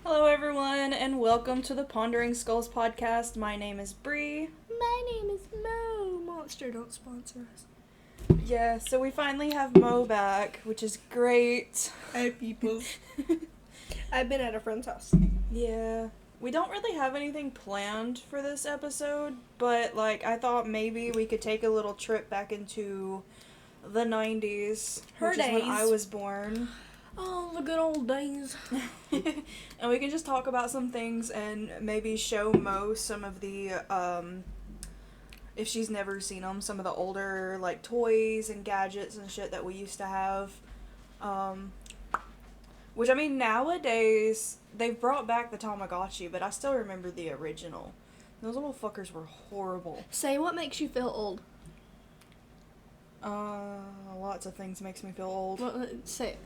Hello, everyone, and welcome to the Pondering Skulls podcast. My name is Bree. My name is Mo. Monster, don't sponsor us. Yeah, so we finally have Mo back, which is great. Hey, people. I've been at a friend's house. Yeah, we don't really have anything planned for this episode, but, I thought maybe we could take a little trip back into the 90s, which is when I was born. Oh, the good old days. And we can just talk about some things and maybe show Mo some of the, if she's never seen them, some of the older, toys and gadgets and shit that we used to have. Which, I mean, nowadays, they've brought back the Tamagotchi, but I still remember the original. Those little fuckers were horrible. Say what makes you feel old. Lots of things makes me feel old. Well, say it.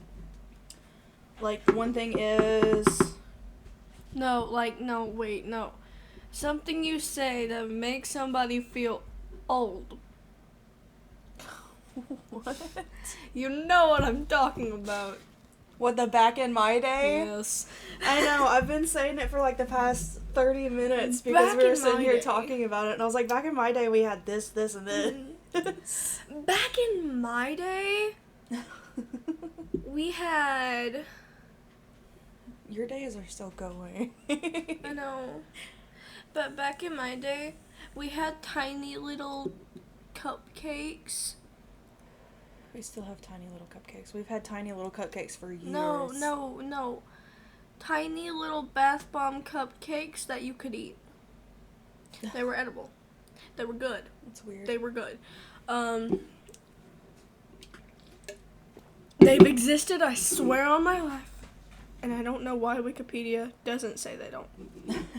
One thing is... No. Something you say that makes somebody feel old. What? You know what I'm talking about. What, the back in my day? Yes. I know, I've been saying it for the past 30 minutes because we were sitting here talking about it, and I was like, back in my day we had this, and this. Back in my day, we had... Your days are still going. I know. But back in my day, we had tiny little cupcakes. We still have tiny little cupcakes. We've had tiny little cupcakes for years. No. Tiny little bath bomb cupcakes that you could eat. They were edible. They were good. That's weird. They were good. They've existed, I swear on my life. And I don't know why Wikipedia doesn't say they don't.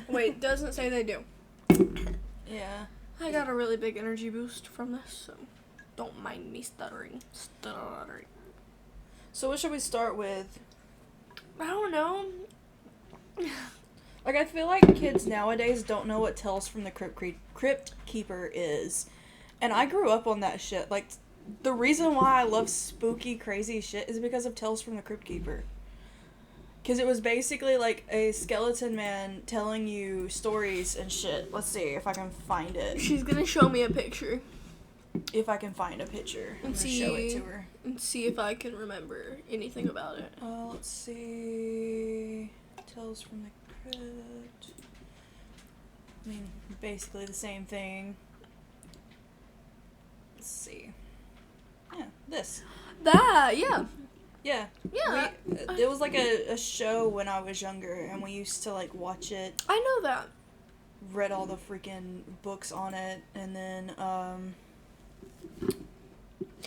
Wait, doesn't say they do. Yeah. I got a really big energy boost from this, so don't mind me stuttering. So what should we start with? I don't know. I feel like kids nowadays don't know what Tales from the Crypt Keeper is. And I grew up on that shit. The reason why I love spooky, crazy shit is because of Tales from the Crypt Keeper. Because it was basically a skeleton man telling you stories and shit. Let's see if I can find it. She's gonna show me a picture. If I can find a picture, I'm gonna show it to her. And see if I can remember anything about it. Let's see. Tales from the Crypt. I mean, basically the same thing. Let's see. Yeah, this. That, yeah. Yeah. Yeah. It was a show when I was younger, and we used to watch it. I know that. Read all the freaking books on it, and then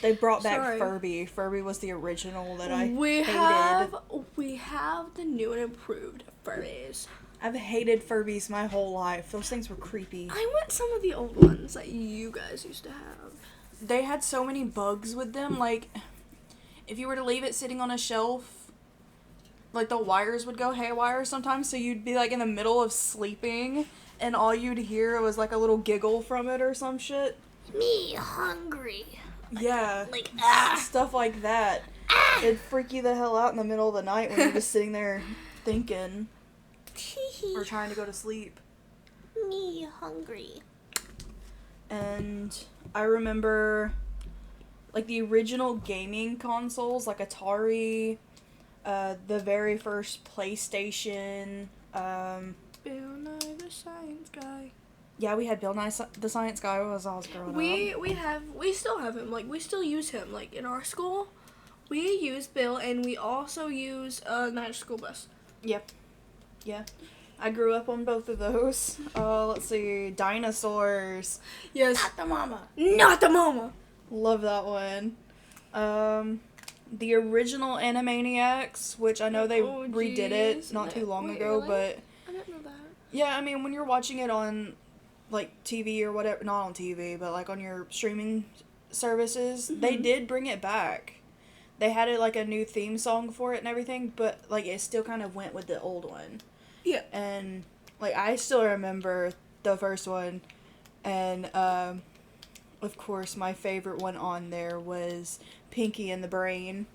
they brought back Furby. Furby was the original that I hated. We have the new and improved Furbies. I've hated Furbies my whole life. Those things were creepy. I want some of the old ones that you guys used to have. They had so many bugs with them, if you were to leave it sitting on a shelf, the wires would go haywire sometimes, so you'd be, in the middle of sleeping, and all you'd hear was, a little giggle from it or some shit. Me hungry. Yeah. Stuff like that. It'd freak you the hell out in the middle of the night when you're just sitting there thinking. Or trying to go to sleep. Me hungry. And I remember... the original gaming consoles, Atari, the very first PlayStation, Bill Nye the Science Guy. Yeah, we had Bill Nye the Science Guy as I was growing up. We still have him, we still use him, in our school. We use Bill, and we also use Night School Bus. Yep. Yeah. I grew up on both of those. Let's see, dinosaurs. Yes. Not the mama. Not the mama! Love that one. The original Animaniacs, which I know they redid it not too long ago, really? but... I didn't know that. Yeah, I mean, when you're watching it on, TV or whatever, not on TV, but, on your streaming services, they did bring it back. They had it, a new theme song for it and everything, but, it still kind of went with the old one. Yeah. And, I still remember the first one, and, of course, my favorite one on there was Pinky and the Brain.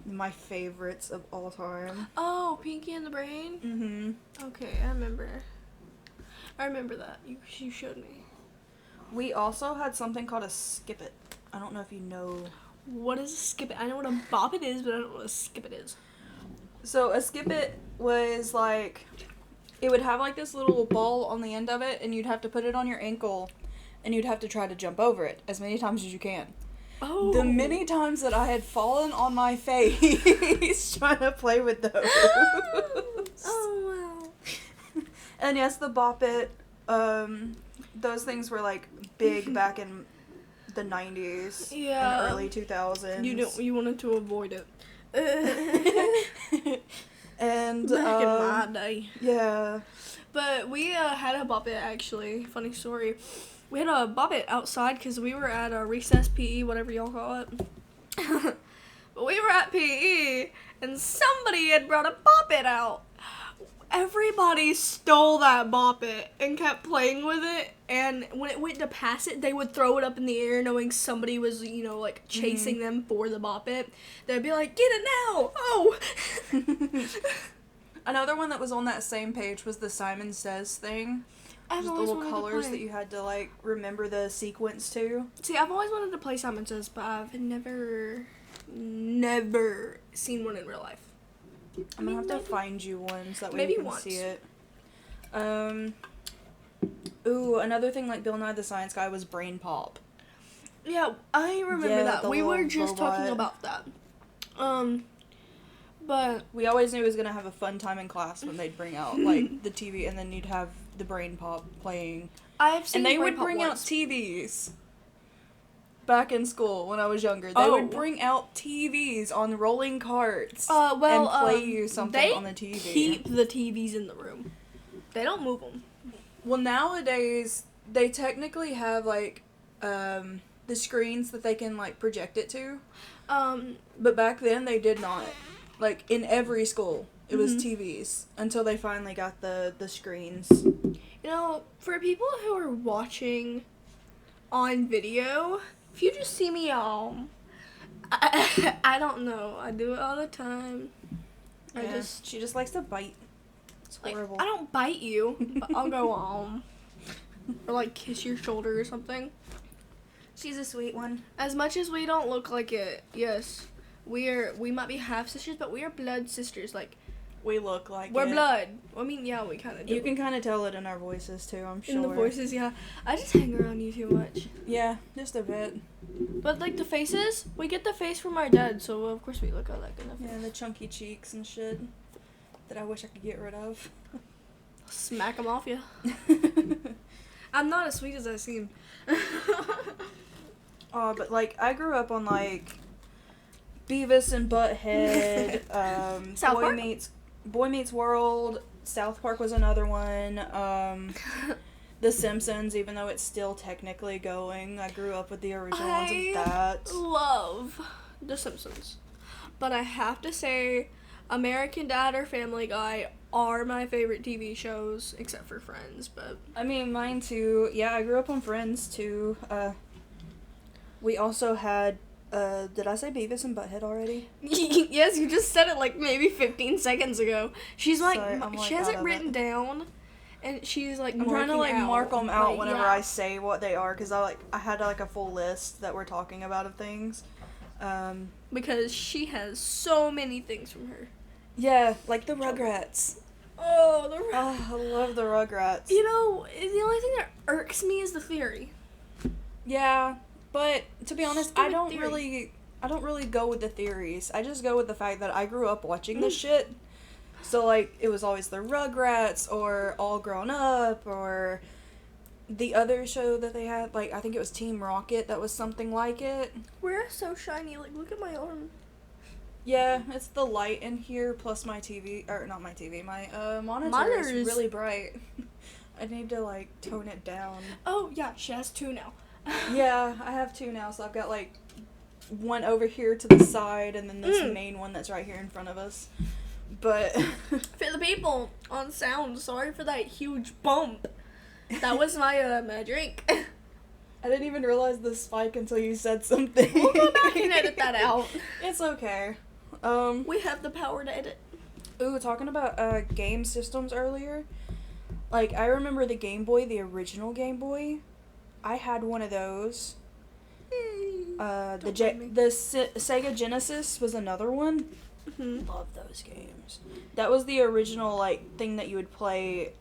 My favorites of all time. Oh, Pinky and the Brain? Mm-hmm. Okay, I remember. I remember that. You showed me. We also had something called a Skip It. I don't know if you know. What is a Skip It? I know what a Bop It is, but I don't know what a Skip It is. So a Skip It was like, it would have like this little ball on the end of it, and you'd have to put it on your ankle, and you'd have to try to jump over it as many times as you can. Oh. The many times that I had fallen on my face trying to play with those. Oh, wow. And yes, the Bop It, those things were like big back in the 90s Yeah. and early 2000s. You wanted to avoid it. And Back in my day. yeah. But we had a Bop It, actually. Funny story. We had a Bop It outside because we were at a recess PE, whatever y'all call it. But we were at PE, and somebody had brought a Bop It out. Everybody stole that Bop It and kept playing with it, and when it went to pass it, they would throw it up in the air knowing somebody was, like, chasing them for the Bop It. They'd be like, get it now! Oh! Another one that was on that same page was the Simon Says thing. I've Just always little wanted colors to that play. you had to, like, remember the sequence to. See, I've always wanted to play Simon Says, but I've never seen one in real life. I'm gonna have to find you one so that way maybe you can once. see it. Ooh, another thing like Bill Nye the Science Guy was Brain Pop. Yeah, I remember Yeah, that. the We were little just robot. talking about that. But We always knew it was gonna have a fun time in class when they'd bring out like the TV, and then you'd have the Brain Pop playing. I've seen And they Brain would Pop bring out once. TVs. Back in school when I was younger, they Oh. would bring out TVs on rolling carts Well, and play you something they on the TV. keep the TVs in the room. They don't move them. Well, nowadays they technically have like the screens that they can like project it to, but back then they did not. Like in every school, it was TVs until they finally got the screens. For people who are watching on video, if you just see me I don't know. I do it all the time. Yeah, she just likes to bite. It's horrible. I don't bite you, but I'll go or like kiss your shoulder or something. She's a sweet one. As much as we don't look like it, yes, we might be half sisters, but we are blood sisters. Like We look like we're it. blood. I mean, yeah, we kind of do. You can kind of tell it in our voices too. I'm sure. In the voices, yeah. I just hang around you too much. Yeah, just a bit. But like the faces, we get the face from our dad, so of course we look alike enough. Yeah, the chunky cheeks and shit that I wish I could get rid of. Smack them off you. I'm not as sweet as I seem. Oh, but like I grew up on like Beavis and Butthead, South Park? Boy Meets World. South Park was another one. The Simpsons, even though it's still technically going, I grew up with the original ones of that. Love The Simpsons, but I have to say, American Dad or Family Guy are my favorite TV shows, except for Friends. But I mean, mine too. Yeah, I grew up on Friends too. We also had. Did I say Beavis and Butthead already? yes, you just said it like maybe 15 seconds ago. She's like, Sorry, I'm, like, she has out it of written it. down, and she's like, I'm trying to like mark them out like, whenever yeah. I say what they are, because I had like a full list that we're talking about of things. Because she has so many things from her. Yeah, like the Rugrats. Oh, I love the Rugrats. the only thing that irks me is the theory. Yeah, but to be honest, I Stupid don't theory. really go with the theories. I just go with the fact that I grew up watching this shit. So like it was always the Rugrats or All Grown Up or the other show that they had, like I think it was Team Rocket that was something like it. We're so shiny. Like, look at my arm. Yeah, it's the light in here plus my TV, or not my TV, my monitor Monitor's- is really bright. I need to like tone it down. Oh yeah, she has two now. Yeah, I have two now, so I've got like one over here to the side and then this main one that's right here in front of us. But For the people on sound, sorry for that huge bump. That was my my drink. I didn't even realize the spike until you said something. We'll go back and edit that out. It's okay. We have the power to edit. Ooh, talking about game systems earlier. Like, I remember the Game Boy, the original Game Boy. I had one of those. Sega Genesis was another one. Mm-hmm. Love those games. That was the original, like, thing that you would play,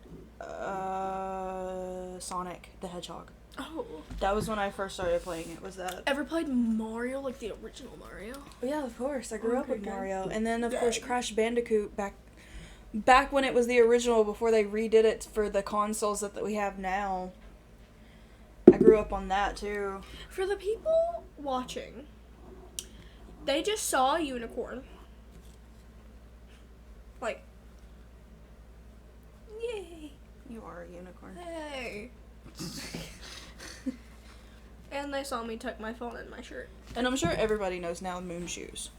Sonic the Hedgehog. Oh. That was when I first started playing it, was that. Ever played Mario, like the original Mario? Oh, yeah, of course. I grew up with Okay. Mario. And then, of course, Crash Bandicoot back when it was the original, before they redid it for the consoles that we have now. I grew up on that, too. For the people watching, they just saw a unicorn. Like, yay. You are a unicorn. Hey. And they saw me tuck my phone in my shirt. And I'm sure everybody knows now moon shoes.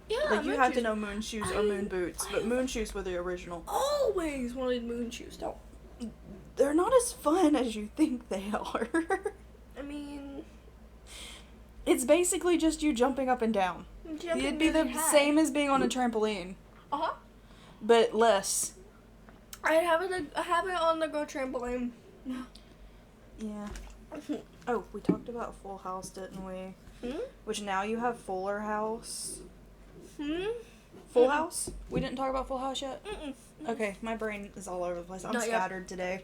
Yeah, Like, you moon have to shoes. know moon shoes or moon boots, but moon shoes were the original. Always wanted moon shoes. Don't. They're not as fun as you think they are. I mean, It's basically just you jumping up and down. It'd be the same as being on a trampoline, Uh-huh. but less. I have it on the go trampoline. Yeah. Oh, we talked about Full House, didn't we? Hmm? Which now you have Fuller House. Hmm? Full House? We didn't talk about Full House yet? Mm-mm. Okay, my brain is all over the place. I'm Not yet. scattered today.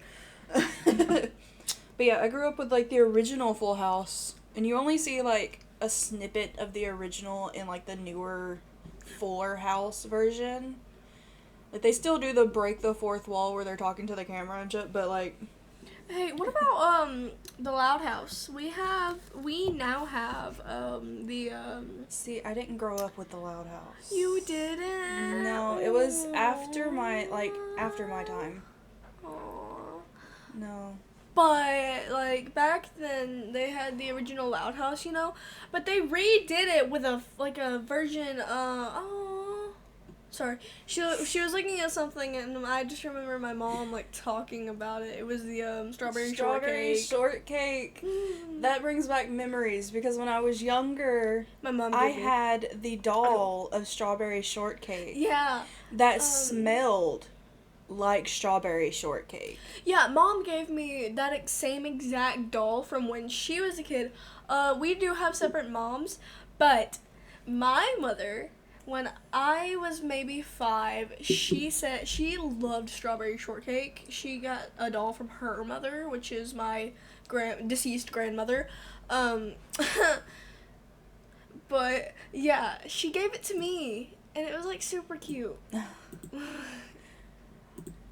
But yeah, I grew up with, like, the original Full House. And you only see, like, a snippet of the original in, like, the newer Fuller House version. Like, they still do the break the fourth wall where they're talking to the camera and shit, but, like... Hey, what about the Loud House? We now have the See, I didn't grow up with the Loud House. You didn't? No, it was after my time. Aww. No. But like back then they had the original Loud House, you know, but they redid it with a version. Sorry, she was looking at something and I just remember my mom like talking about it. It was the strawberry shortcake. That brings back memories because when I was younger, My mom. I had the doll of strawberry shortcake. Yeah. That smelled like strawberry shortcake. Yeah, Mom gave me that same exact doll from when she was a kid. We do have separate moms, but my mother, when I was maybe 5, she said she loved strawberry shortcake. She got a doll from her mother, which is my deceased grandmother. But yeah, she gave it to me, and it was like super cute.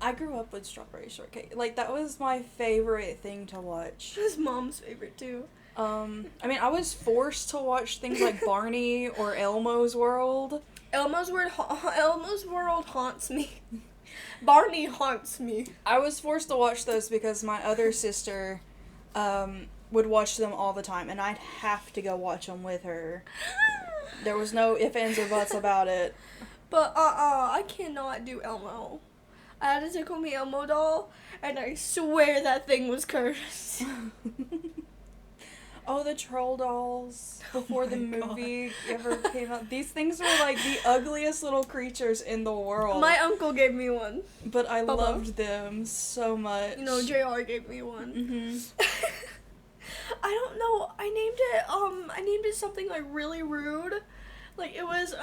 I grew up with strawberry shortcake. Like, that was my favorite thing to watch. It was Mom's favorite too. I mean, I was forced to watch things like Barney or Elmo's World. Elmo's World haunts me. Barney haunts me. I was forced to watch those because my other sister would watch them all the time, and I'd have to go watch them with her. There was no ifs, ands, or buts about it. But I cannot do Elmo. I had a Tickle Me Elmo doll, and I swear that thing was cursed. Oh, the troll dolls before the my movie ever came out. These things were like the ugliest little creatures in the world. My uncle gave me one. But I Bubba. loved them so much. You know, JR gave me one. Mm-hmm. I don't know. I named it something like really rude. Like it was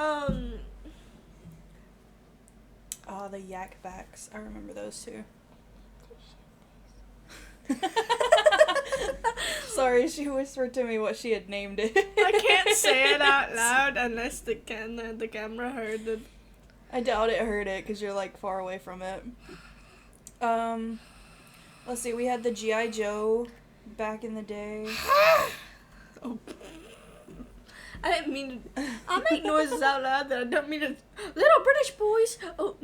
Oh, the yak backs. I remember those too. Sorry, she whispered to me what she had named it. I can't say it out loud unless the camera heard it. I doubt it heard it because you're like far away from it. Let's see. We had the G.I. Joe back in the day. Oh. I didn't mean to. I make noises out loud that I don't mean to. Little British boys. Oh.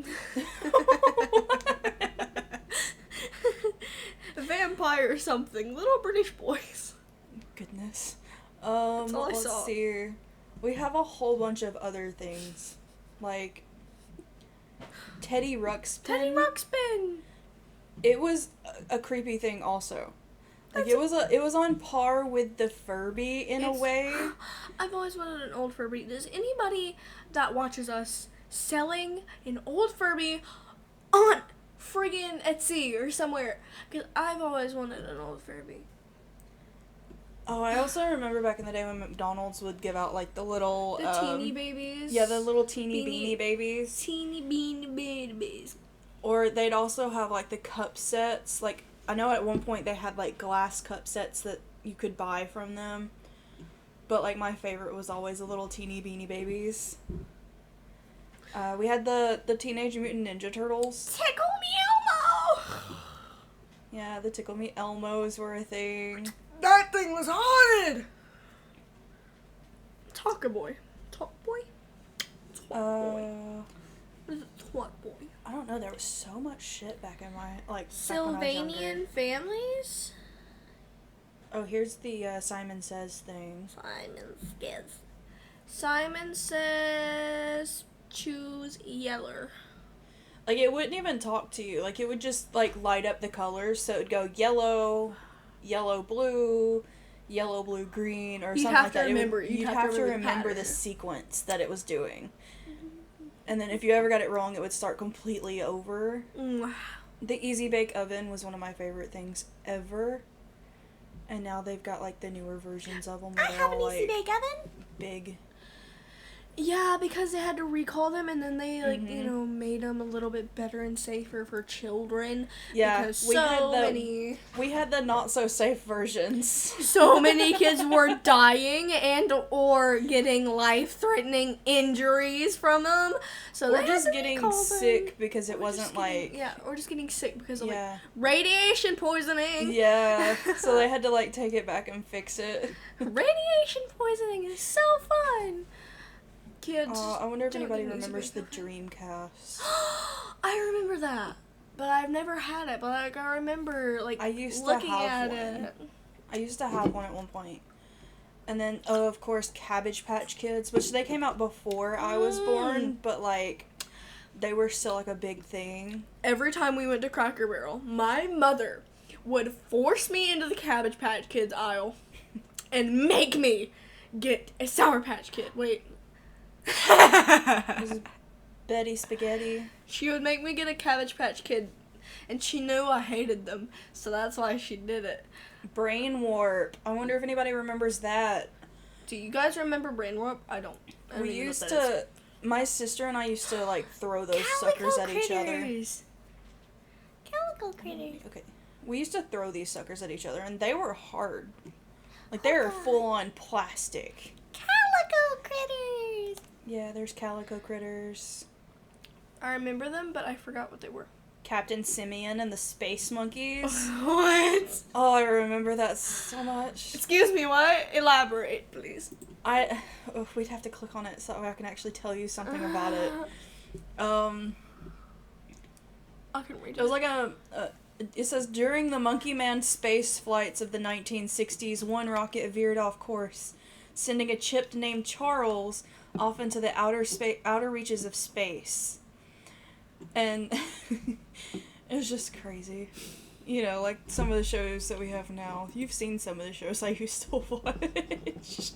Vampire or something. Little British boys. Goodness. That's all I let's saw. see here. We have a whole bunch of other things. Like Teddy Ruxpin. Teddy Ruxpin. It was a creepy thing also. Like it was on par with the Furby in a way. I've always wanted an old Furby. Does anybody that watches us selling an old Furby on friggin' Etsy or somewhere? Because I've always wanted an old Furby. Oh, I also remember back in the day when McDonald's would give out like the little teeny babies. Yeah, the little teeny beanie babies. Teeny beanie babies. Or they'd also have like the cup sets. Like I know at one point they had like glass cup sets that you could buy from them. But like my favorite was always the little teeny beanie babies. We had the Teenage Mutant Ninja Turtles. Tickle me Elmo! Yeah, the Tickle Me Elmos were a thing. That thing was haunted! Talker Boy. Talk Boy? What is it? Talk Boy. I don't know, there was so much shit back in my, like, Sylvanian families? Oh, here's the Simon Says thing. Simon says choose yeller. Like, it wouldn't even talk to you. Like, it would just, like, light up the colors. So it would go yellow, yellow, blue, green, or something like that. You'd have to remember the sequence that it was doing. And then if you ever got it wrong, it would start completely over. The Easy Bake Oven was one of my favorite things ever. And now they've got, like, the newer versions of them. I have an Easy Bake Oven. Big. Yeah, because they had to recall them, and then they, like, you know, made them a little bit better and safer for children. Yeah, because we had the not-so-safe versions. So many kids were dying and or getting life-threatening injuries from them. So we're just getting sick because it wasn't, like... Yeah, or just getting sick because of, like, radiation poisoning. Yeah, so they had to, like, take it back and fix it. Radiation poisoning is so fun. Kids. I wonder if anybody remembers the Dreamcast. I remember that, but I've never had it. But like, I remember like I used looking to have at one. it. I used to have one at one point, and then of course Cabbage Patch Kids, which they came out before I was born, but like they were still like a big thing. Every time we went to Cracker Barrel, my mother would force me into the Cabbage Patch Kids aisle and make me get a Sour Patch Kid. Wait. This is Betty Spaghetti. She would make me get a Cabbage Patch Kid, and she knew I hated them, so that's why she did it. Brain Warp. I wonder if anybody remembers that. Do you guys remember Brain Warp? I don't. We used to. My sister and I used to like throw those suckers at each other. Calico critters. Okay. We used to throw these suckers at each other, and they were hard. Like they were full on plastic. Calico critters. Yeah, there's Calico Critters. I remember them, but I forgot what they were. Captain Simeon and the Space Monkeys. What? Oh, I remember that so much. Excuse me, what? Elaborate, please. We'd have to click on it so I can actually tell you something about it. I can read it. It was like it says, during the Monkey Man space flights of the 1960s, one rocket veered off course, sending a chip named Charles off into the outer reaches of space. And it was just crazy. You know, like some of the shows that we have now. You've seen some of the shows I used to watch.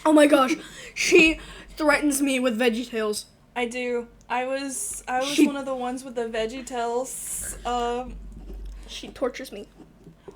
Oh my gosh, she threatens me with VeggieTales. I do. I was one of the ones with the VeggieTales. She tortures me.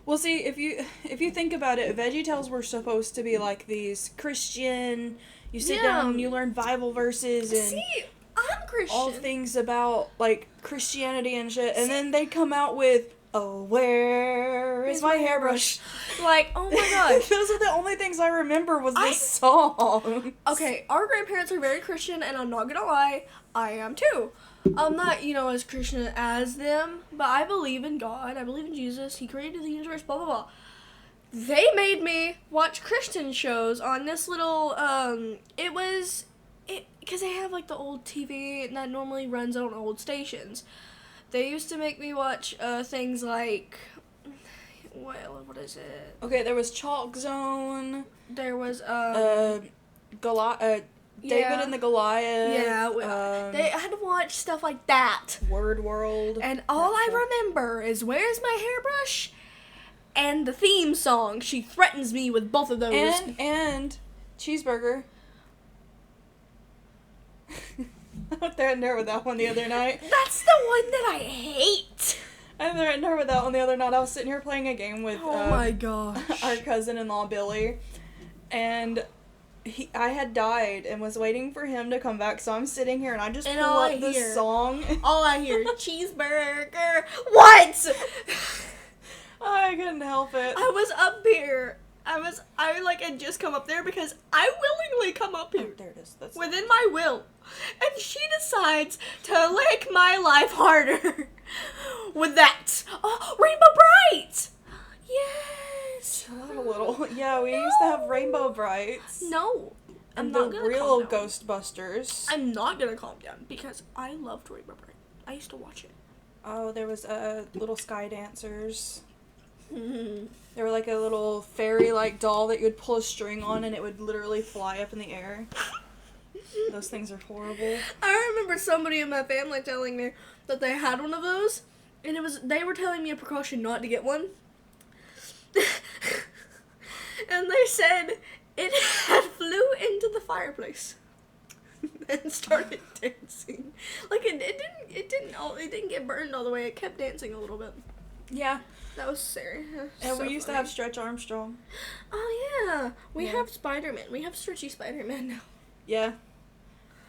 Well, see, if you think about it, VeggieTales were supposed to be like these Christian. You sit down and you learn Bible verses and see, I'm Christian. all things about like Christianity and shit, and then they come out with, oh, where is my hairbrush? Like, oh my gosh. Those are the only things I remember was this song. Okay, our grandparents are very Christian, and I'm not gonna lie, I am too. I'm not, as Christian as them, but I believe in God. I believe in Jesus. He created the universe, blah, blah, blah. They made me watch Christian shows on this little, because they have, like, the old TV that normally runs on old stations. They used to make me watch, things like, what is it? Okay, there was Chalk Zone. There was, David and the Goliath. Yeah, they had to watch stuff like that. Word World. And all I remember is, where's my hairbrush? and the theme song. She threatens me with both of those. And cheeseburger. I threatened her with that one the other night. That's the one that I hate. I threatened her with that one the other night. I was sitting here playing a game with Oh my gosh. our cousin-in-law Billy, and I had died and was waiting for him to come back. So I'm sitting here and I just pull up this song. All I hear, cheeseburger. What? I couldn't help it. I was up here. I had just come up there because I willingly come up here. Oh, there it is. That's Within my will. And she decides to lick my life harder with that. Oh, Rainbow Bright! Yes! chill out a little. Yeah, we used to have Rainbow Brights. No. I'm And not the gonna real calm down. Ghostbusters. I'm not gonna calm down because I loved Rainbow Bright. I used to watch it. Oh, there was little sky dancers. Hmm. They were like a little fairy-like doll that you would pull a string on and it would literally fly up in the air. Those things are horrible. I remember somebody in my family telling me that they had one of those, and they were telling me a precaution not to get one. And they said it had flew into the fireplace and started dancing. Like it didn't get burned all the way. It kept dancing a little bit. Yeah. That was scary. And we used to have Stretch Armstrong. Oh yeah, we Yeah. have Spider-Man. We have Stretchy Spider-Man now. Yeah.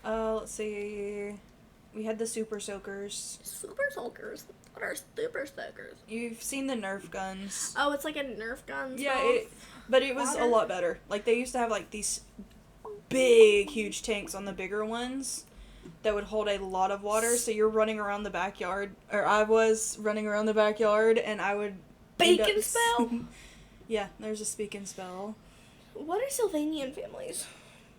Let's see. We had the Super Soakers. Super Soakers. What are Super Soakers? You've seen the Nerf guns. Oh, it's like a Nerf gun. Yeah, stuff. but it was Water. a lot better. Like, they used to have, like, these big, huge tanks on the bigger ones that would hold a lot of water, so you're running around the backyard, or I was running around the backyard, and I would... Bake end up and spell? Yeah, there's a speak and spell. What are Sylvanian families?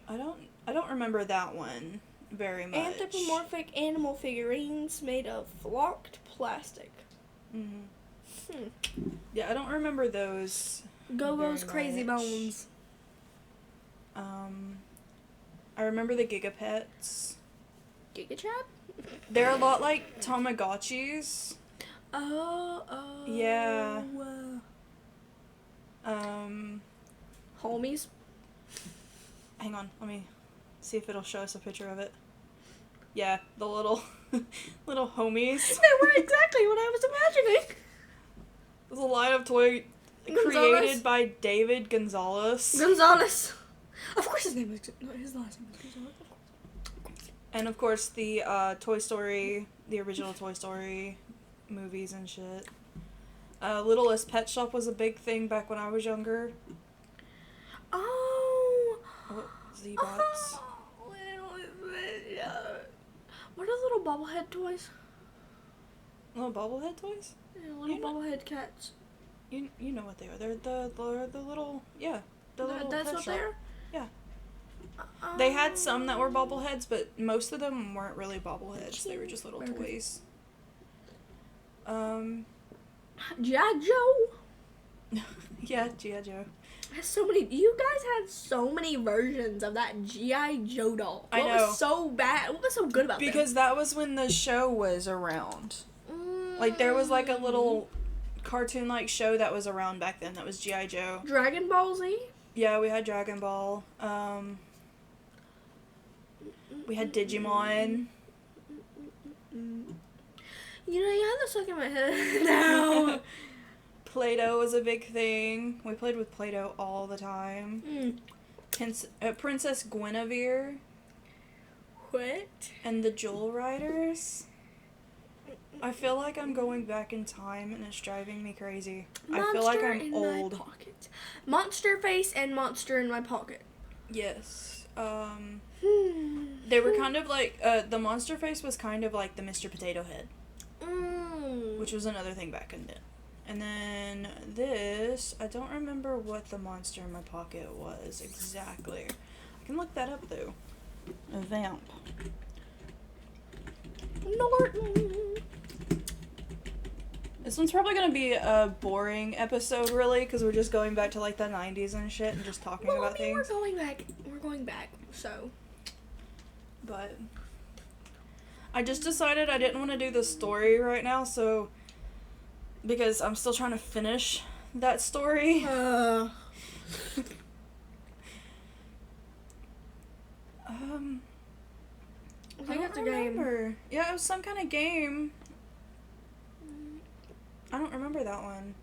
I don't remember that one very much. Anthropomorphic animal figurines made of flocked plastic. Mm-hmm. Yeah, I don't remember those. Go-Go's very Crazy much. Bones. I remember the Gigapets. Giga Chad? They're a lot like Tamagotchis. Oh. Yeah. Homies. Hang on, let me see if it'll show us a picture of it. Yeah, the little little homies. They were exactly what I was imagining. There's a line of toy Gonzalez? created by David Gonzalez. Gonzalez. Of course his name was... His last name was Gonzalez. And of course the Toy Story, the original Toy Story movies and shit. Littlest Pet Shop was a big thing back when I was younger. Oh. Z-Bots. What are little bobblehead toys? Little bobblehead toys? Yeah, little You know- bobblehead cats. You know what they are. They're the little, yeah, the little That's pet what shop. they are? Yeah. They had some that were bobbleheads, but most of them weren't really bobbleheads. They were just little toys. G.I. Joe Yeah, G.I. Joe. has so many. You guys had so many versions of that G.I. Joe doll. I What know. was so bad? What was so good about Because that was when the show was around. them? Like, there was like a little cartoon-like show that was around back then that was G.I. Joe. Dragon Ball Z. Yeah, we had Dragon Ball. We had Digimon. You know, you have this stuck in my head now. Play-Doh was a big thing. We played with Play-Doh all the time. Princess Guinevere What? and the Jewel Riders. I feel like I'm going back in time and it's driving me crazy. I feel like I'm in old. My pocket. Monster face and monster in my pocket. Yes. They were kind of like, the Monster Face was kind of like the Mr. Potato Head, which was another thing back in then. And then this, I don't remember what the monster in my pocket was exactly. I can look that up though. A vamp. Norton. This one's probably gonna be a boring episode, really, because we're just going back to like the 90s and shit and just talking Well, about I mean, things. we're going back. So. But I just decided I didn't want to do the story right now, so because I'm still trying to finish that story. I think it's a game. Yeah, it was some kind of game. I don't remember that one.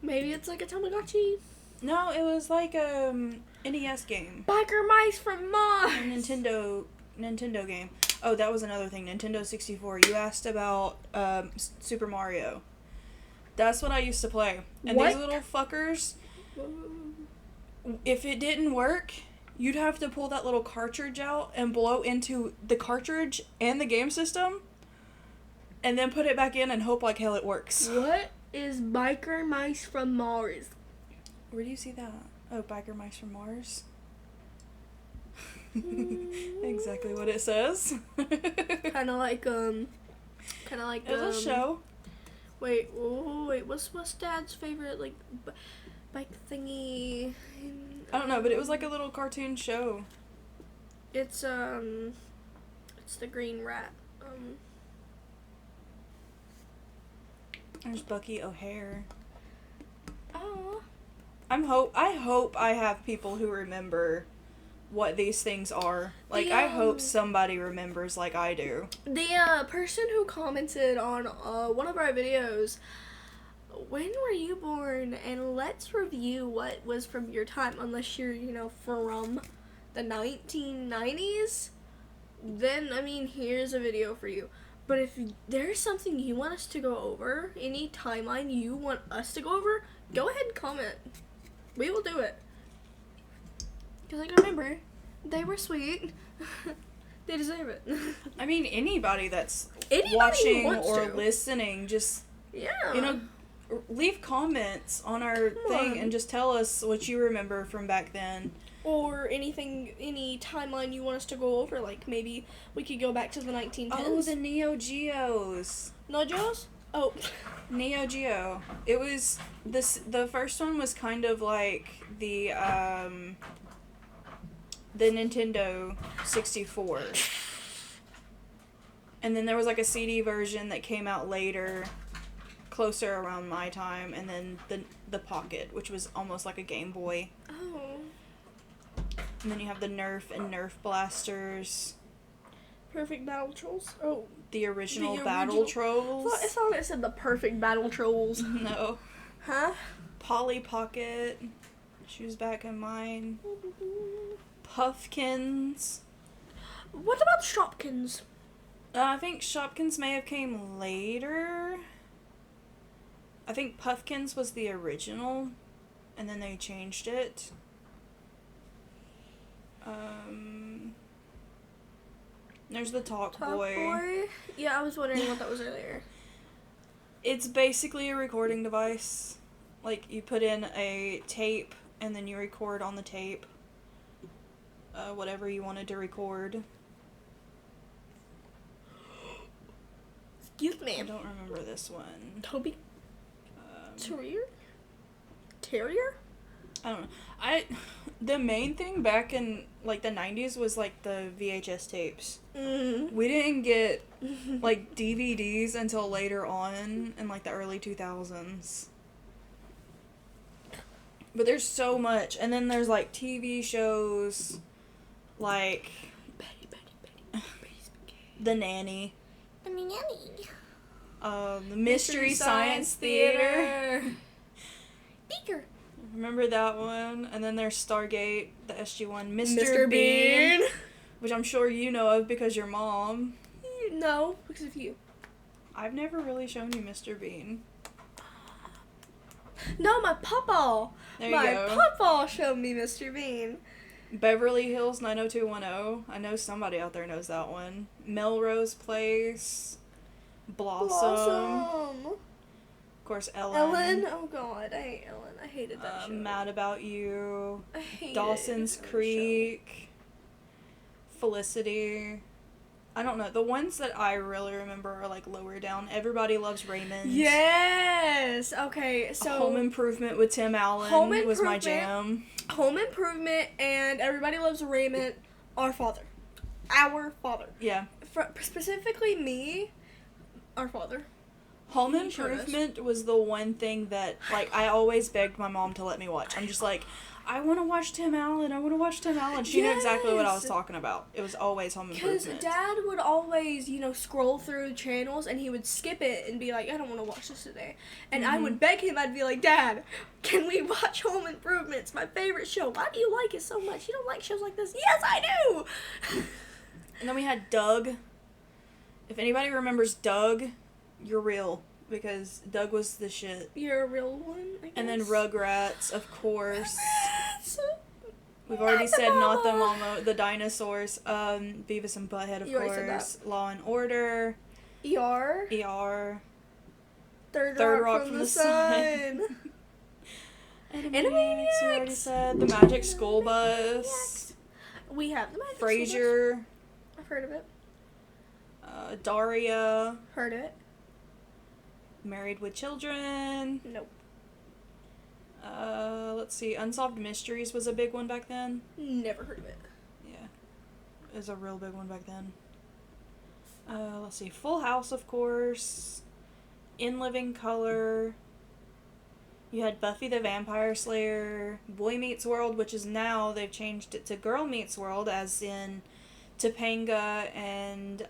Maybe it's like a Tamagotchi. No, it was like a NES game. Biker mice from Mars. A Nintendo game. Oh, that was another thing. Nintendo 64. You asked about Super Mario. That's what I used to play. And What? these little fuckers, if it didn't work, you'd have to pull that little cartridge out and blow into the cartridge and the game system, and then put it back in and hope like hell it works. What is Biker Mice from Mars? Where do you see that? Oh, Biker Mice from Mars. Exactly what it says. Kind of like It was a show. Wait, what's Dad's favorite like bike thingy? I don't know, but it was like a little cartoon show. It's the green rat. There's Bucky O'Hare. Oh. I hope I have people who remember what these things are. Like, I hope somebody remembers like I do. The person who commented on one of our videos, when were you born? And let's review what was from your time, unless you're, from the 1990s. Then, here's a video for you. But if there's something you want us to go over, any timeline you want us to go over, go ahead and comment. We will do it. Because remember, they were sweet. They deserve it. Anybody that's Anybody watching wants or to. listening, just, Yeah. leave comments on our thing and just tell us what you remember from back then. Or anything, any timeline you want us to go over. Like, maybe we could go back to the 1910s. Oh, the Neo Geos. No, Joes? Oh. Neo Geo. It was, the first one was kind of like the Nintendo 64. And then there was like a CD version that came out later, closer around my time, and then the Pocket, which was almost like a Game Boy. Oh. And then you have the Nerf and Nerf blasters. Perfect Battle Trolls? Oh. The original Battle Trolls. I thought it said the Perfect Battle Trolls. No. Huh? Polly Pocket. She was back in mine. Puffkins. What about Shopkins? I think Shopkins may have came later. I think Puffkins was the original, and then they changed it. There's the Talk Boy. Yeah, I was wondering what that was earlier. It's basically a recording device. Like, you put in a tape, and then you record on the tape whatever you wanted to record. Excuse me. I don't remember this one. Toby? Terrier? I don't know. The main thing back in, like, the 90s was, like, the VHS tapes. Mm-hmm. We didn't get, like, DVDs until later on in, like, the early 2000s. But there's so much. And then there's, like, TV shows, like... Betty. The Nanny. The Nanny. The Mystery Science Theater. Beaker. Remember that one? And then there's Stargate, the SG-1, Mr. Bean. Which I'm sure you know of because your mom. No, because of you. I've never really shown you Mr. Bean. No, my papa. There you go. My papa showed me Mr. Bean. Beverly Hills 90210. I know somebody out there knows that one. Melrose Place. Blossom. Of course, Ellen. Oh god, I hate Ellen. I hated that show. Mad About You. I hated Dawson's that Creek. Felicity. I don't know. The ones that I really remember are like lower down. Everybody Loves Raymond. Yes. Okay. So Home Improvement with Tim Allen was my jam. Home Improvement and Everybody Loves Raymond. Our Father. Yeah. Specifically me. Our Father. Home He showed us. Improvement was the one thing that, like, I always begged my mom to let me watch. I'm just like, I want to watch Tim Allen. I want to watch Tim Allen. She knew exactly what I was Yes. talking about. It was always Home Because Improvement. Dad would always, scroll through channels and he would skip it and be like, I don't want to watch this today. And I would beg him, I'd be like, Dad, can we watch Home Improvement? It's my favorite show. Why do you like it so much? You don't like shows like this? Yes, I do! And then we had Doug. If anybody remembers Doug, you're real. Because Doug was the shit. You're a real one, I guess. And then Rugrats, of course. Rugrats. We've already Not the said Not the Mama. Mama, the dinosaurs, Beavis and Butthead, of You already said course, Law and Order, ER. ER, Third Third Rock from the Sun. Animaniacs, we already said, The Magic School Bus, We have the Magic School Bus. Frasier, I've heard of it. Daria, Heard it. Married with Children, Nope. let's see, Unsolved Mysteries was a big one back then. Never heard of it. Yeah, it was a real big one back then. Let's see, Full House, of course, In Living Color. You had Buffy the Vampire Slayer, Boy Meets World, which is now, they've changed it to Girl Meets World, as in Topanga and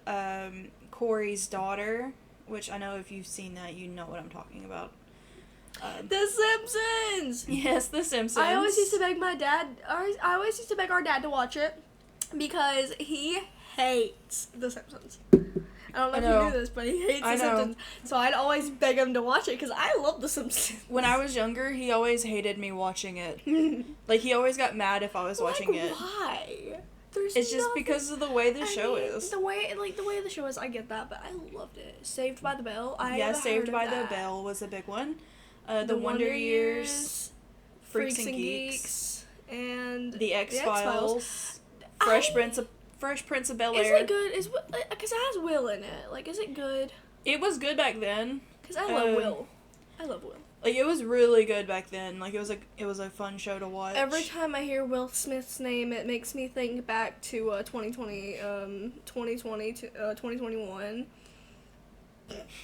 Corey's daughter, which I know if you've seen that, you know what I'm talking about. The Simpsons! Yes, The Simpsons. I always used to beg my dad, I always used to beg our dad to watch it because he hates The Simpsons. I don't know if you knew this, but he hates The Simpsons. So I'd always beg him to watch it because I love The Simpsons. When I was younger, he always hated me watching it. Like, he always got mad if I was watching it. Why? There's It's just nothing- because of the way the I show mean, is. The way the show is, I get that, but I loved it. Saved by the Bell. Saved by the Bell was a big one. The Wonder Years, Freaks and Geeks, and The X-Files, Fresh Prince of Bel Is Air. it good? Because it has Will in it. Like, is it good? It was good back then. Because I love Will. I love Will. Like, it was really good back then. Like, it was a fun show to watch. Every time I hear Will Smith's name, it makes me think back to 2020, 2020 to 2021.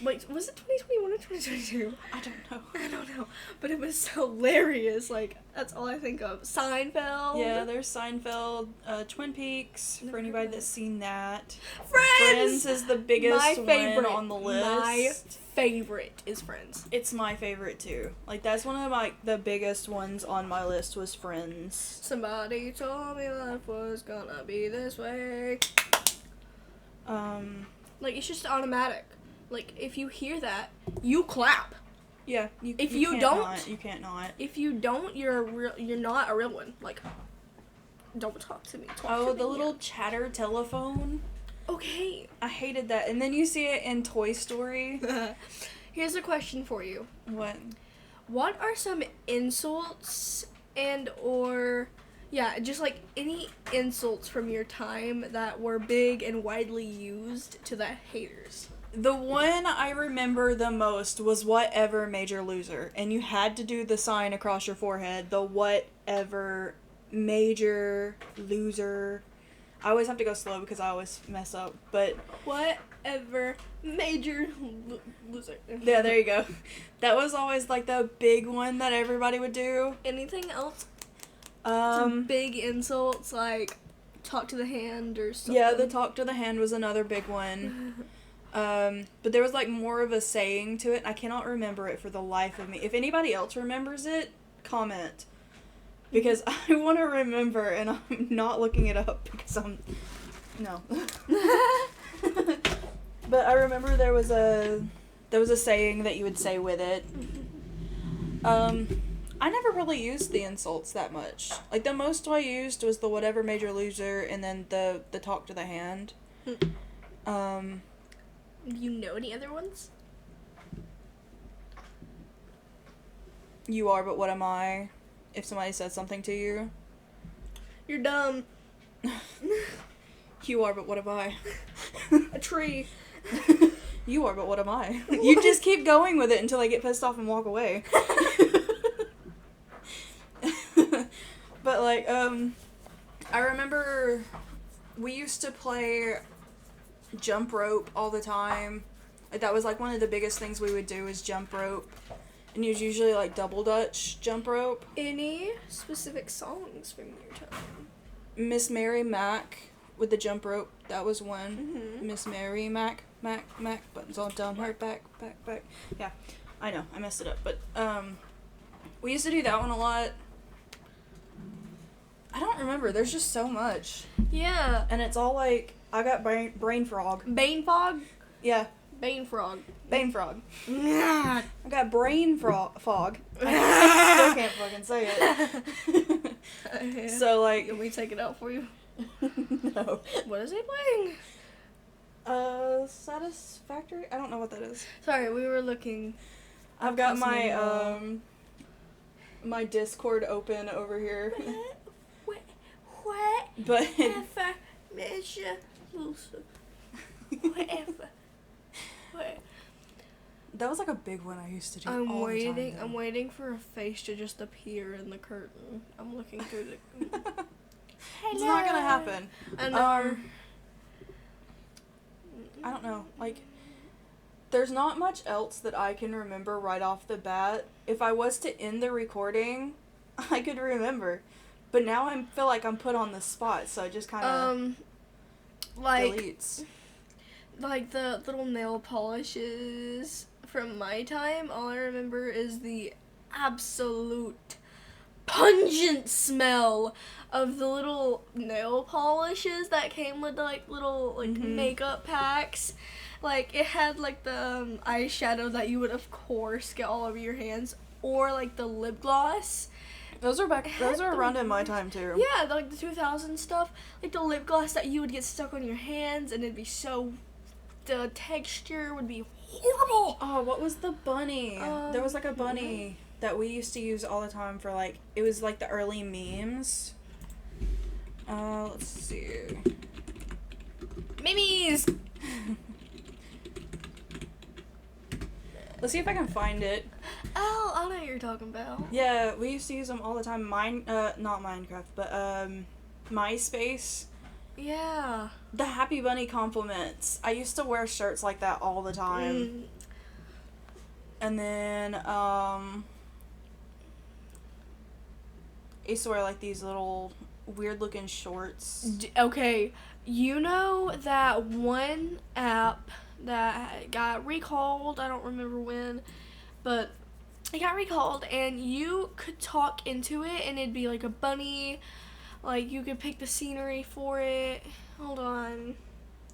Wait, was it 2021 or 2022? I don't know. I don't know. But it was hilarious. Like, that's all I think of. Seinfeld. Yeah, there's Seinfeld, Twin Peaks, Never for heard anybody of that's seen that. Friends! Friends is the biggest My favorite one on the list. My favorite is Friends. It's my favorite too. Like, that's one of the biggest ones on my list was Friends. Somebody told me life was gonna be this way. Like, it's just automatic. Like, if you hear that, you clap. Yeah. If you can't don't- not, you can't not. If you don't, you're not a real one. Like, don't talk to me. Talk Oh, to the me. little chatter telephone. Okay. I hated that. And then you see it in Toy Story. Here's a question for you. What? What are some insults just like any insults from your time that were big and widely used to the haters? The one I remember the most was whatever major loser. And you had to do the sign across your forehead. The whatever major loser. I always have to go slow because I always mess up. But Whatever major loser. yeah, there you go. That was always like the big one that everybody would do. Anything else? Some big insults like talk to the hand or something. Yeah, the talk to the hand was another big one. But there was like more of a saying to it. I cannot remember it for the life of me. If anybody else remembers it, comment. Because I want to remember and I'm not looking it up because no. But I remember there was a saying that you would say with it. I never really used the insults that much. Like, the most I used was the whatever major loser and then the talk to the hand. Do you know any other ones? You are, but what am I? If somebody said something to you. You're dumb. You are, but what am I? A tree. You are, but what am I? You just keep going with it until I get pissed off and walk away. But, like, I remember we used to play jump rope all the time. Like, that was, like, one of the biggest things we would do is jump rope. And it was usually, like, double Dutch jump rope. Any specific songs from your time? Miss Mary Mac with the jump rope. That was one. Mm-hmm. Miss Mary Mac, buttons all down her back. Yeah, I know, I messed it up. But, we used to do that one a lot. I don't remember. There's just so much. Yeah. And it's all, like, I got brain frog. Bane fog? Yeah. Bane frog. Bane frog. Yeah. I got brain fog. I still can't fucking say it. So, like... Can we take it out for you? No. What is he playing? Satisfactory? I don't know what that is. Sorry, we were looking. I've got my, my Discord open over here. What? But... Whatever. What? That was like a big one I used to do I'm all waiting. the time. I'm waiting for a face to just appear in the curtain. I'm looking through the. It's not gonna happen. I know. I don't know. Like, there's not much else that I can remember right off the bat. If I was to end the recording, I could remember. But now I feel like I'm put on the spot, so it just kind of like deletes. Like the little nail polishes from my time. All I remember is the absolute pungent smell of the little nail polishes that came with like little like makeup packs. Like it had like the eyeshadow that you would of course get all over your hands, or like the lip gloss. Those are around in my time too. Yeah, like the 2000 stuff, like the lip gloss that you would get stuck on your hands, and it'd be so. The texture would be horrible. Oh, what was the bunny? There was like a bunny that we used to use all the time for like, it was like the early memes. Let's see. Memes! Let's see if I can find it. Oh, I know what you're talking about. Yeah, we used to use them all the time. Not Minecraft, but MySpace. Yeah. The Happy Bunny compliments. I used to wear shirts like that all the time. And then, I used to wear like these little weird looking shorts. Okay, you know that one app that got recalled, I don't remember when, but it got recalled, and you could talk into it, and it'd be like a bunny, like you could pick the scenery for it. Hold on.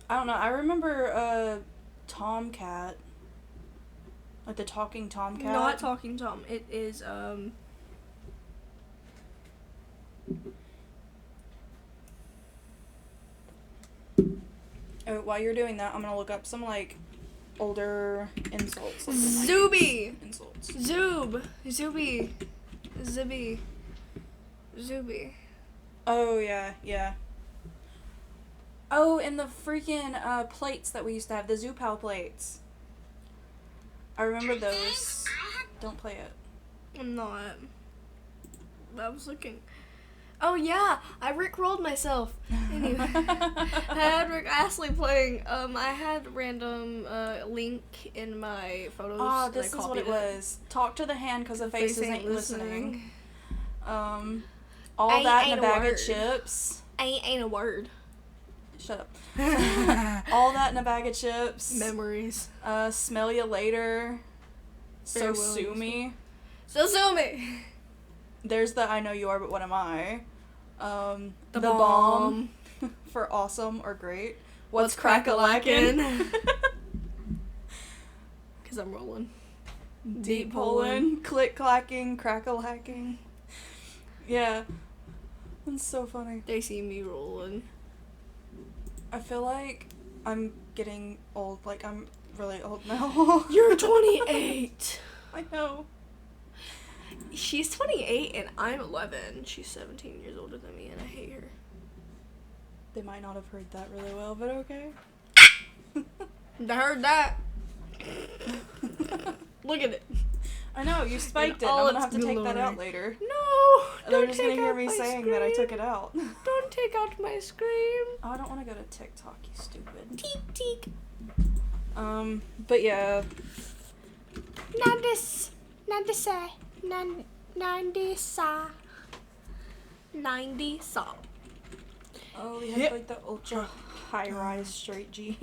I don't know, I remember, Tomcat. Like the talking Tomcat. Not Talking Tom, it is, Oh, while you're doing that, I'm gonna look up some, like, older insults. Like Zuby! Insults. Zoob! Zooby! Zibby! Zooby. Oh, yeah. Oh, and the freaking, plates that we used to have. The Zoopal plates. I remember those. Don't play it. I'm not. I was looking. Oh yeah, I rickrolled myself. Anyway, I had Rick Astley playing. I had random Link in my photos. Oh, this is what it was. Talk to the hand because the face isn't listening. All that in a bag of chips. Ain't a word. Shut up. All that in a bag of chips. Memories. Smell you later. So sue me. So sue me. There's the I know you are, but what am I? The bomb. For awesome or great. What's crack-a-lackin'? Because I'm rolling. Deep pulling. Click-clacking. Crack-a-lacking. Yeah. That's so funny. They see me rolling. I feel like I'm getting old. Like, I'm really old now. You're 28. I know. She's 28 and I'm 11. She's 17 years older than me and I hate her. They might not have heard that really well, but okay. I heard that. Look at it. I know, you spiked it. I'm gonna have to take that out later. No! They're just gonna hear me saying that I took it out. Don't take out my scream. Oh, I don't want to go to TikTok, you stupid. Teek teek. But yeah. 90 saw. Oh, we have like the ultra high-rise straight jeans.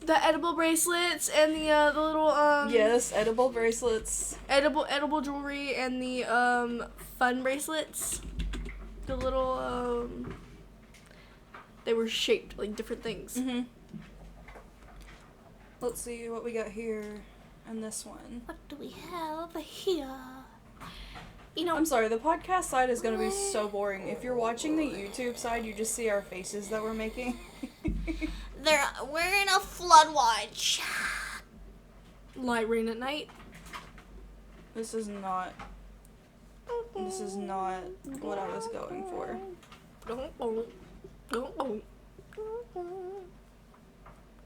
The edible bracelets and the little Yes, edible bracelets. edible jewelry and the fun bracelets. The little they were shaped like different things. Mhm. Let's see what we got here and this one. What do we have here? You know, I'm sorry, the podcast side is going to be so boring. If you're watching the YouTube side, you just see our faces that we're making. we're in a flood watch. Light rain at night. This is not what I was going for.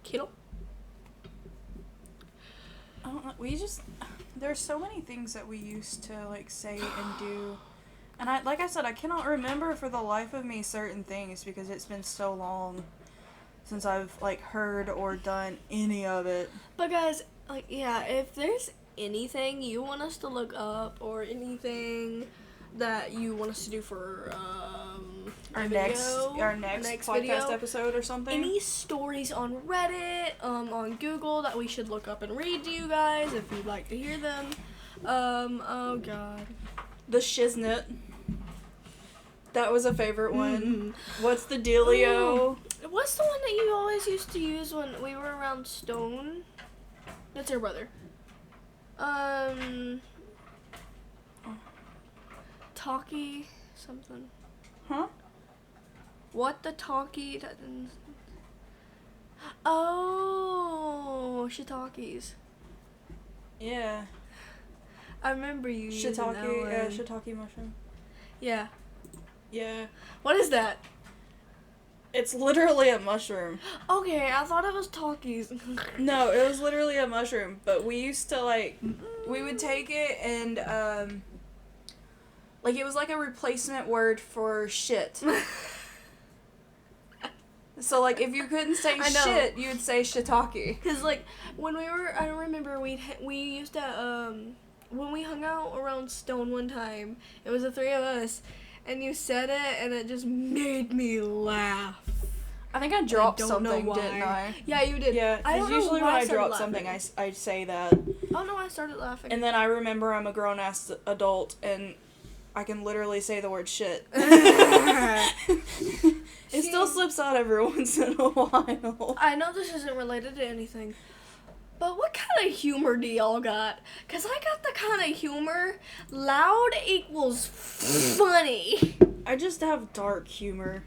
Kiddo. I don't know, there's so many things that we used to like say and do. And like I said, I cannot remember for the life of me certain things because it's been so long since I've like heard or done any of it. But guys, like, yeah, if there's anything you want us to look up or anything that you want us to do for Our next podcast video, episode or something. any stories on Reddit, on Google that we should look up and read to you guys if you'd like to hear them. Oh god. The shiznit. That was a favorite one. What's the dealio? What's the one that you always used to use when we were around Stone? That's your brother. Talkie something. Huh? What the talkie? Oh, shiitakes. Yeah. I remember you using that one. Shiitake mushroom. Yeah. Yeah. What is that? It's literally a mushroom. Okay, I thought it was talkies. No, it was literally a mushroom. But we used to we would take it and it was like a replacement word for shit. So like if you couldn't say shit, you would say shiitake. Cause like when I remember we used to when we hung out around Stone one time, it was the three of us, and you said it, and it just made me laugh. I think I dropped I don't know something, why. didn't I? Yeah, you did. Yeah, because usually when I drop something, I say that. Oh no, I started laughing. And then I remember I'm a grown-ass adult, and I can literally say the word shit. It still slips out every once in a while. I know this isn't related to anything, but what kind of humor do y'all got? Because I got the kind of humor, loud equals funny. I just have dark humor.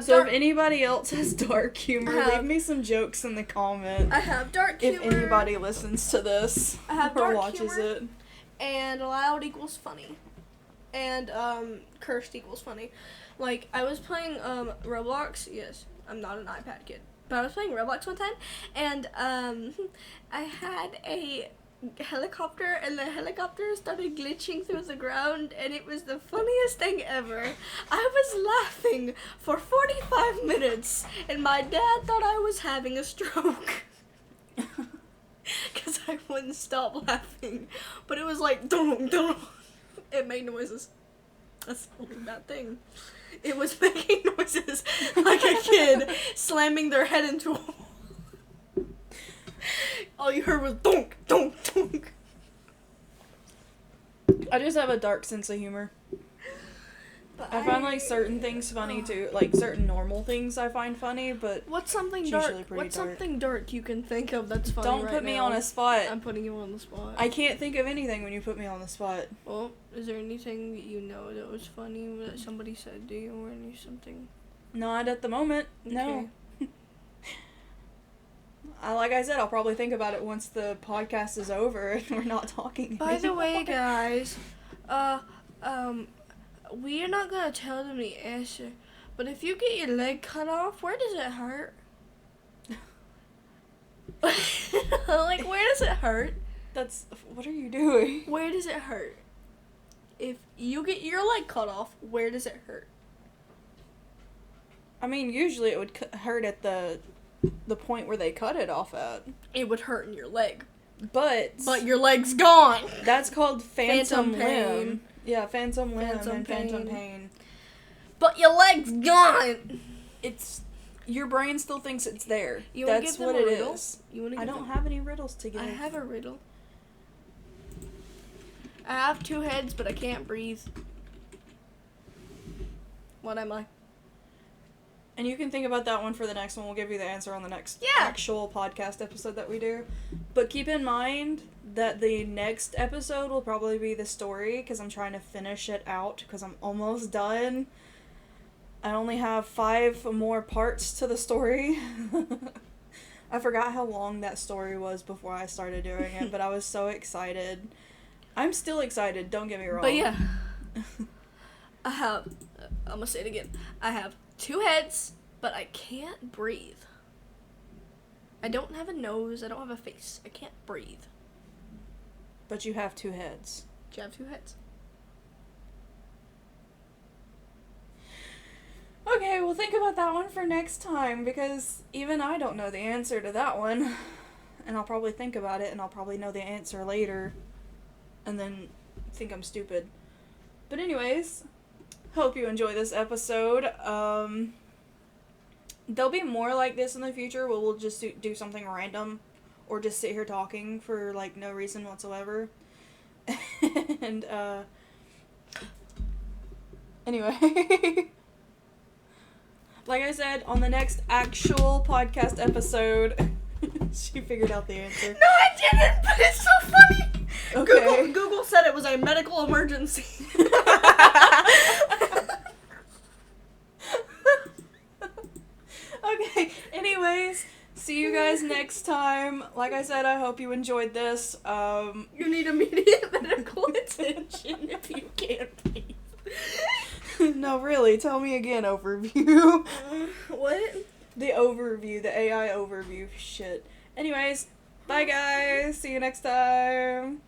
So if anybody else has dark humor, leave me some jokes in the comments. I have dark humor. If anybody listens to this I have or dark watches humor, it. And loud equals funny. And cursed equals funny. Like, I was playing Roblox. Yes, I'm not an iPad kid. But I was playing Roblox one time, and I had a helicopter, and the helicopter started glitching through the ground, and it was the funniest thing ever. I was laughing for 45 minutes, and my dad thought I was having a stroke. Because I wouldn't stop laughing. But it was like, dong, dong. It made noises. That's the only bad thing. It was making noises like a kid slamming their head into a wall. All you heard was donk, donk, donk. I just have a dark sense of humor. But I find like certain things funny too, like certain normal things I find funny, but what's something it's dark? usually pretty What's dark. something dark you can think of that's funny Don't right put me now? on a spot. I'm putting you on the spot. I can't think of anything when you put me on the spot. Well, is there anything that you know that was funny that somebody said to you or something? Not at the moment. No. Like I said, I'll probably think about it once the podcast is over and we're not talking By the anymore. way, guys, we are not gonna tell them the answer, but if you get your leg cut off, where does it hurt? Like, where does it hurt? What are you doing? Where does it hurt? If you get your leg cut off, where does it hurt? I mean, usually it would hurt at the the point where they cut it off at. It would hurt in your leg. But your leg's gone. that's called phantom limb. pain. Yeah, phantom limb Phantom and phantom pain. pain. But your leg's gone. It's your brain still thinks it's there. You wanna That's give what them a it riddle? is. You wanna I give don't them- have any riddles to give. I have a riddle. I have 2 heads, but I can't breathe. What am I? And you can think about that one for the next one. We'll give you the answer on the next Yeah. actual podcast episode that we do. But keep in mind that the next episode will probably be the story, because I'm trying to finish it out, because I'm almost done. I only have 5 more parts to the story. I forgot how long that story was before I started doing it, but I was so excited. I'm still excited, don't get me wrong. But yeah. I have, I'm gonna say it again. I have 2 heads, but I can't breathe. I don't have a nose, I don't have a face. I can't breathe. But you have 2 heads. Do you have 2 heads? Okay, well think about that one for next time, because even I don't know the answer to that one. And I'll probably think about it, and I'll probably know the answer later. And then think I'm stupid. But anyways, hope you enjoy this episode. There'll be more like this in the future where we'll just do something random. Or just sit here talking for, like, no reason whatsoever. And, anyway. Like I said, on the next actual podcast episode, she figured out the answer. No, I didn't, but it's so funny. Okay. Google said it was a medical emergency. Okay, anyways, see you guys next time. Like I said, I hope you enjoyed this. You need immediate medical attention if you can't breathe. No, really, tell me again, overview. What? The overview, the AI overview shit. Anyways, bye guys, see you next time.